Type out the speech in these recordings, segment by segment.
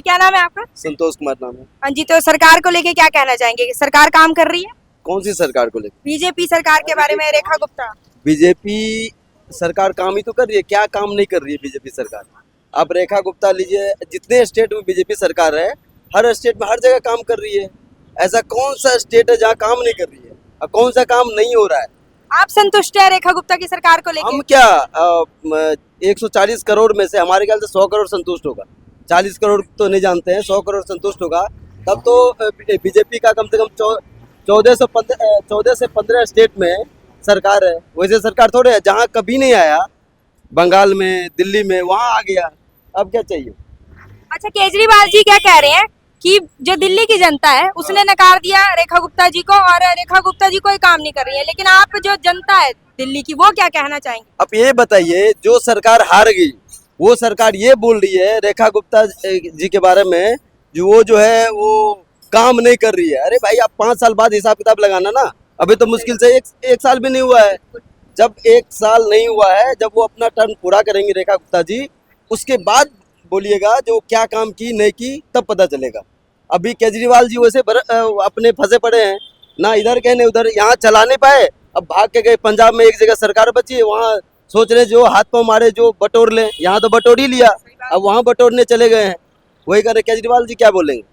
क्या नाम है आपका? संतोष कुमार नाम है। हाँ जी, तो सरकार को लेके क्या कहना चाहेंगे कि सरकार काम कर रही है? कौन सी सरकार को लेकर? बीजेपी सरकार के बारे में रेखा गुप्ता। बीजेपी सरकार काम ही तो कर रही है, क्या काम नहीं कर रही है बीजेपी सरकार। आप रेखा गुप्ता लीजिए, जितने स्टेट में बीजेपी सरकार है, हर स्टेट में हर जगह काम कर रही है। ऐसा कौन सा स्टेट है जहाँ काम नहीं कर रही है और कौन सा काम नहीं हो रहा है? आप संतुष्ट है रेखा गुप्ता की सरकार को लेके? हम क्या 140 करोड़ में से हमारे ख्याल से 100 करोड़ संतुष्ट होगा। 40 करोड़ तो नहीं जानते हैं, 100 करोड़ संतुष्ट होगा। तब तो बीजेपी का कम से कम 14 से 15 स्टेट में सरकार है। वैसे सरकार थोड़े है, जहाँ कभी नहीं आया, बंगाल में, दिल्ली में, वहाँ आ गया। अब क्या चाहिए? अच्छा, केजरीवाल जी क्या कह रहे हैं कि जो दिल्ली की जनता है उसने नकार दिया रेखा गुप्ता जी को और रेखा गुप्ता जी कोई काम नहीं कर रही है, लेकिन आप जो जनता है दिल्ली की वो क्या कहना चाहेंगे? अब ये बताइए, जो सरकार हार गई वो सरकार ये बोल रही है रेखा गुप्ता जी के बारे में, जो है वो काम नहीं कर रही है। अरे भाई, आप 5 साल बाद हिसाब किताब लगाना ना। अभी तो मुश्किल से एक साल भी नहीं हुआ है। जब 1 साल नहीं हुआ है, जब वो अपना टर्म पूरा करेंगी रेखा गुप्ता जी, उसके बाद बोलिएगा जो क्या काम की नहीं की, तब पता चलेगा। अभी केजरीवाल जी वैसे अपने फंसे पड़े हैं ना, इधर के न उधर, यहाँ चला नहीं पाए। अब भाग के गए पंजाब में, एक जगह सरकार बची है, वहाँ सोच रहे जो हाथ पाँव मारे जो बटोर ले, यहाँ तो बटोर ही लिया, अब वहाँ बटोरने चले गए हैं। वही करे केजरीवाल जी, क्या बोलेंगे?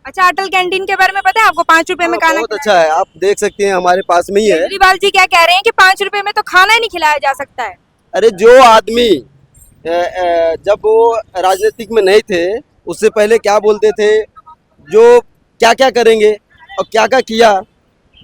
अच्छा, अटल कैंटीन के बारे में पता है आपको? 5 रुपए में खाना बहुत अच्छा है, आप देख सकते हैं, हमारे पास में ही है। केजरीवाल जी क्या कह रहे हैं कि 5 रुपए में तो खाना ही नहीं खिलाया जा सकता है। अरे जो आदमी जब वो राजनीतिक में नहीं थे, उससे पहले क्या बोलते थे, जो क्या क्या करेंगे और क्या क्या किया।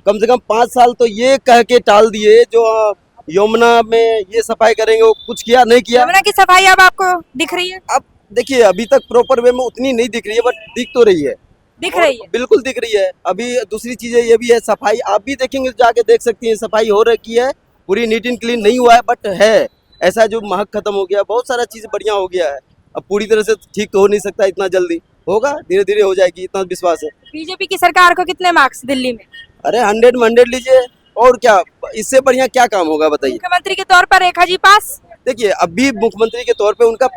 कम से कम 5 साल तो ये कह के टाल दिए, जो यमुना में ये सफाई करेंगे, वो कुछ किया नहीं किया। यमुना की सफाई अब आपको दिख रही है? अब देखिए, अभी तक प्रॉपर वे में उतनी नहीं दिख रही है, बट दिख तो रही है। दिख रही है, बिल्कुल दिख रही है। अभी दूसरी चीजें ये भी है, सफाई आप भी देखेंगे, जाके देख सकती हैं, सफाई हो रखी है, पूरी नीट एंड क्लीन नहीं हुआ है, बट है। ऐसा जो महक खत्म हो गया, बहुत सारा चीज बढ़िया हो गया है। अब पूरी तरह से ठीक तो हो नहीं सकता, इतना जल्दी होगा, धीरे धीरे हो जाएगी, इतना विश्वास है। बीजेपी की सरकार को कितने मार्क्स दिल्ली में? अरे 100 में 100 लीजिए, और क्या, इससे बढ़िया क्या काम होगा बताइए? मुख्यमंत्री के तौर पर रेखा जी पास? देखिए, अभी मुख्यमंत्री के तौर पे उनका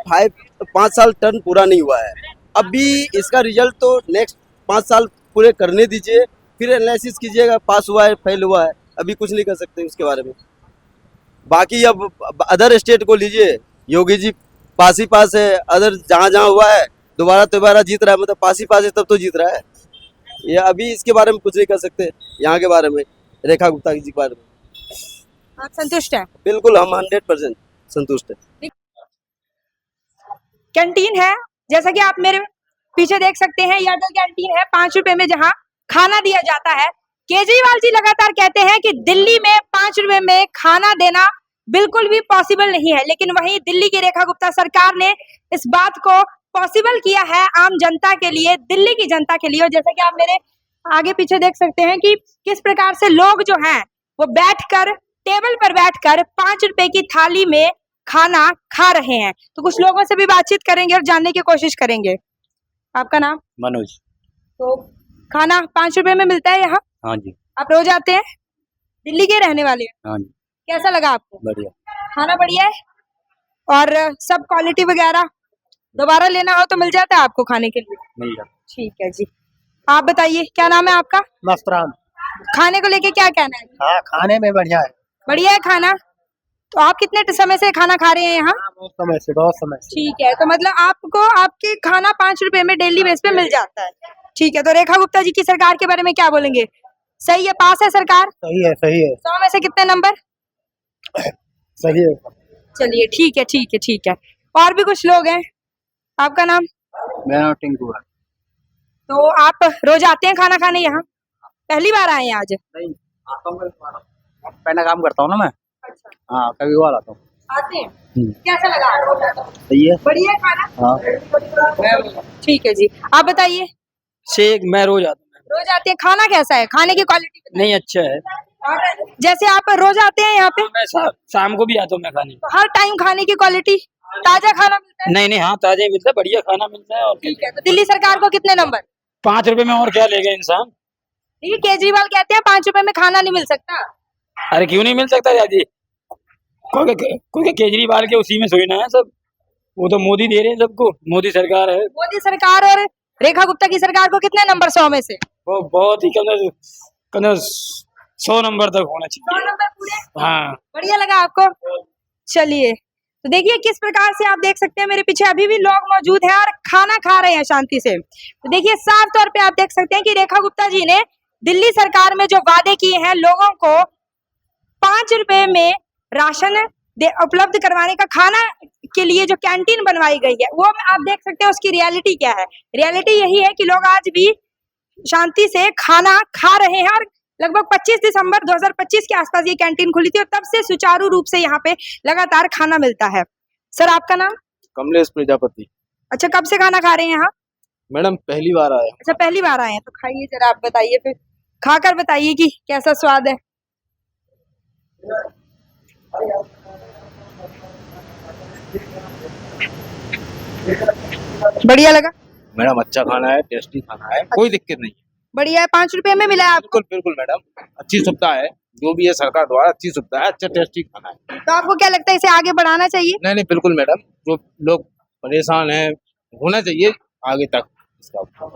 5 साल टर्म पूरा नहीं हुआ है। अभी इसका रिजल्ट तो नेक्स्ट 5 साल पूरे करने दीजिए, फिर एनालिसिस कीजिएगा, पास हुआ है, फेल हुआ है। अभी कुछ नहीं कर सकते उसके बारे में। बाकी अब अदर स्टेट को लीजिए, योगी जी पास ही पास है, अदर जहाँ जहाँ हुआ है दोबारा जीत रहा है, मतलब पास ही पास है, तब तो जीत रहा है। ये अभी इसके बारे में कुछ नहीं कर सकते, यहाँ के बारे में, रेखा गुप्ता जी के बारे में। आप संतुष्ट हैं? बिल्कुल, हम 100% संतुष्ट है। कैंटीन है, जैसा कि आप मेरे पीछे देख सकते हैं, ये अटल कैंटीन है 5 रुपए में जहां खाना दिया जाता है। केजरीवाल जी लगातार कहते हैं कि दिल्ली में 5 रुपए में खाना देना बिल्कुल भी पॉसिबल नहीं है, लेकिन वहीं दिल्ली की रेखा गुप्ता सरकार ने इस बात को पॉसिबल किया है आम जनता के लिए, दिल्ली की जनता के लिए। और जैसा कि आप मेरे आगे पीछे देख सकते हैं कि किस प्रकार से लोग जो हैं वो बैठकर, टेबल पर बैठकर 5 रुपए की थाली में खाना खा रहे हैं। तो कुछ लोगों से भी बातचीत करेंगे और जानने की कोशिश करेंगे। आपका नाम? मनोज। तो खाना 5 रुपए में मिलता है यहाँ? हाँ जी। आप रोज आते हैं? दिल्ली के रहने वाले हैं? हाँ जी। कैसा लगा आपको? बढ़िया। खाना बढ़िया है और सब क्वालिटी वगैरह दोबारा लेना हो तो मिल जाता है आपको खाने के लिए? मिल जाता। ठीक है जी, आप बताइए क्या नाम है आपका? मस्तराम। खाने को लेके क्या कहना है? हाँ, खाने में बढ़िया है। बढ़िया है खाना। तो आप कितने समय से खाना खा रहे हैं यहाँ? बहुत समय से। ठीक है, तो मतलब आपको आपके खाना 5 रुपए में डेली बेस पे मिल जाता है। ठीक है, तो रेखा गुप्ता जी की सरकार के बारे में क्या बोलेंगे? सही है, पास है सरकार? सही है, सही है। 100 में से कितने नंबर? सही है। चलिए ठीक है, ठीक है, ठीक है। और भी कुछ लोग हैं। आपका नाम? मेरा नाम टिंकू है। तो आप रोज आते हैं खाना खाने यहाँ? पहली बार आए हैं आज? नहीं, आता हूँ, पहले काम करता हूँ ना मैं। अच्छा, हाँ, कभी कभार आता हूँ। आते हैं। कैसा लगा आपको? सही है। बढ़िया है खाना? हाँ। ठीक है जी, आप बताइए। शेख मैं रोज आता हूँ। रोज आते हैं, खाना कैसा है? खाने की क्वालिटी नहीं, अच्छा है। और जैसे आप रोज आते हैं यहाँ पे, मैं शाम को भी आता हूँ मैं खाने। तो हर टाइम खाने की क्वालिटी, ताजा खाना मिलता है? नहीं नहीं, हाँ, ताजा ही मिलता है, बढ़िया खाना मिलता है। और ठीक है, तो दिल्ली सरकार को कितने नंबर? 5 रुपए में और क्या लेगा इंसान? देखिए, केजरीवाल कहते हैं 5 रुपए में खाना नहीं मिल सकता। अरे क्यों नहीं मिल सकता दादी? कोई केजरीवाल के उसी में सोई ना है सब। वो तो मोदी दे रहे हैं सबको, मोदी सरकार है। मोदी सरकार और रेखा गुप्ता की सरकार को कितने नंबर 100 में से? वो बहुत ही कम 100 नंबर तक होना 100 चाहिए। नंबर पूरे। हाँ, बढ़िया लगा आपको? चलिए, तो देखिए किस प्रकार से आप देख सकते हैं मेरे पीछे अभी भी लोग मौजूद हैं और खाना खा रहे हैं शांति से। तो देखिए साफ तौर पे आप देख सकते हैं कि रेखा गुप्ता जी ने दिल्ली सरकार में जो वादे किए हैं लोगों को 5 रुपए में राशन उपलब्ध करवाने का, खाना के लिए जो कैंटीन बनवाई गई है वो आप देख सकते हैं उसकी रियलिटी क्या है। रियलिटी यही है कि लोग आज भी शांति से खाना खा रहे हैं और लगभग 25 दिसंबर 2025 के आसपास ये कैंटीन खुली थी और तब से सुचारू रूप से यहाँ पे लगातार खाना मिलता है। सर आपका नाम? कमलेश प्रजापति। अच्छा, कब से खाना खा रहे हैं यहाँ? मैडम पहली बार आए। अच्छा, पहली बार आए हैं, तो खाइए जरा, आप बताइए, फिर खाकर बताइए कि कैसा स्वाद है। बढ़िया लगा? मैडम अच्छा खाना है, टेस्टी खाना है, कोई दिक्कत नहीं है। बढ़िया है। 5 रुपए में मिला है आपको? बिल्कुल बिल्कुल मैडम, अच्छी सुविधा है, जो भी है सरकार द्वारा अच्छी सुविधा है, अच्छा टेस्टी खाना है। तो आपको क्या लगता है इसे आगे बढ़ाना चाहिए? नहीं नहीं बिल्कुल मैडम, जो लोग परेशान हैं होना चाहिए आगे तक इसका।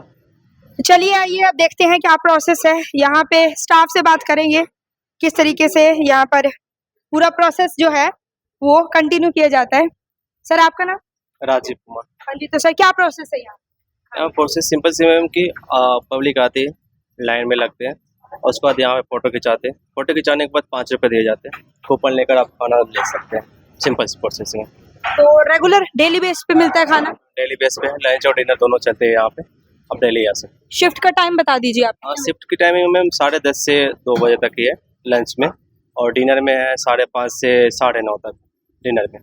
चलिए आइए अब देखते हैं क्या प्रोसेस है। यहाँ पे स्टाफ से बात करेंगे किस तरीके से यहाँ पर पूरा प्रोसेस जो है वो कंटिन्यू किया जाता है। सर आपका नाम? राजीव कुमार। हाँ जी, तो सर क्या प्रोसेस है यहाँ? यहाँ प्रोसेस सिंपल सी मैम कि पब्लिक आती है, लाइन में लगते हैं और उसके बाद यहाँ पे फ़ोटो खिंचाते हैं। फ़ोटो खिंचाने के बाद 5 रुपये दिए जाते हैं, कूपन लेकर आप खाना ले सकते हैं। सिंपल सी प्रोसेसिंग है। तो रेगुलर डेली बेस पे मिलता है खाना? डेली बेस पे है, लंच और डिनर दोनों चलते हैं यहाँ पे, आप डेली आ सकते हैं। शिफ्ट का टाइम बता दीजिए आप। शिफ्ट की टाइमिंग मैम 10:30 से 2 बजे तक ही है लंच में, और डिनर में है 5:30 से 9:30 तक डिनर में।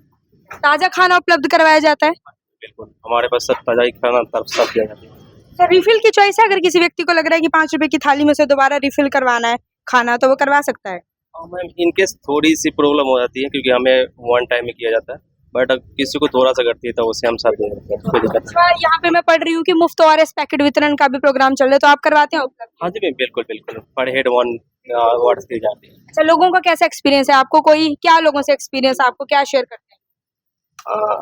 ताज़ा खाना उपलब्ध करवाया जाता है? बिल्कुल, हमारे पास सब ताज़ा ही खाना तब सब दिया जाता है। तो रिफिल की चॉइस है, अगर किसी व्यक्ति को लग रहा है कि 5 रुपए की थाली में से दोबारा रिफिल करवाना है खाना तो वो करवा सकता है? और मैम इनकेस थोड़ी सी प्रॉब्लम हो जाती है क्योंकि हमें 1 टाइम में किया जाता है, बट किसी को थोड़ा सा करती है तो उसे हम साथ दे देते हैं, कोई दिक्कत नहीं। अच्छा, यहाँ पे मैं पढ़ रही हूँ कि मुफ्त ORS पैकेट वितरण का भी प्रोग्राम चल रहा है, तो आप करवाते हैं उपलब्ध? हाँ जी मैम, बिल्कुल बिल्कुल, पर हेड 1 अवार्ड्स दी जाती है। अच्छा, लोगों का कैसा एक्सपीरियंस है? आपको कोई क्या लोगों से एक्सपीरियंस, आपको क्या शेयर करते हैं?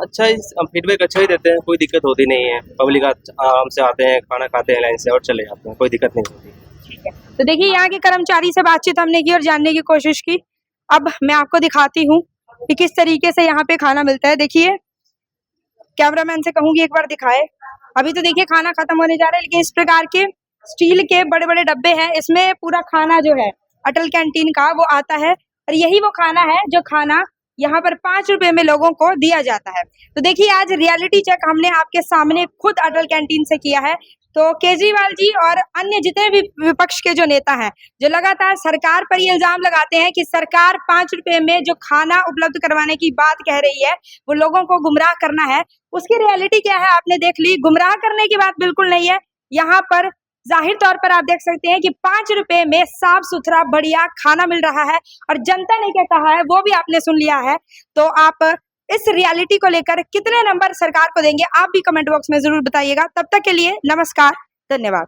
अच्छा ही, हम फीडबैक अच्छा ही देते हैं, कोई दिक्कत होती नहीं है। पब्लिक आराम से आते हैं, खाना खाते हैं लाइन से और चले जाते हैं, कोई दिक्कत नहीं होती। ठीक है, तो देखिए यहाँ के कर्मचारी से बातचीत हमने की और जानने की कोशिश की। अब मैं आपको दिखाती हूँ कि किस तरीके से यहाँ पे खाना मिलता है। देखिए, कैमरामैन से कहूंगी एक बार दिखाए। अभी तो देखिए खाना खत्म होने जा रहा है, लेकिन इस प्रकार के स्टील के बड़े बड़े डब्बे हैं, इसमें पूरा खाना जो है अटल कैंटीन का वो आता है और यही वो खाना है जो खाना यहाँ पर 5 रुपए में लोगों को दिया जाता है। तो देखिए आज रियलिटी चेक हमने आपके सामने खुद अटल कैंटीन से किया है। तो केजरीवाल जी और अन्य जितने भी विपक्ष के जो नेता हैं, जो लगातार सरकार पर ये इल्जाम लगाते हैं कि सरकार 5 रुपए में जो खाना उपलब्ध करवाने की बात कह रही है वो लोगों को गुमराह करना है, उसकी रियलिटी क्या है आपने देख ली। गुमराह करने की बात बिल्कुल नहीं है। यहाँ पर जाहिर तौर पर आप देख सकते हैं कि 5 रुपए में साफ सुथरा बढ़िया खाना मिल रहा है और जनता ने क्या कहा है वो भी आपने सुन लिया है। तो आप इस रियलिटी को लेकर कितने नंबर सरकार को देंगे आप भी कमेंट बॉक्स में जरूर बताइएगा। तब तक के लिए नमस्कार, धन्यवाद।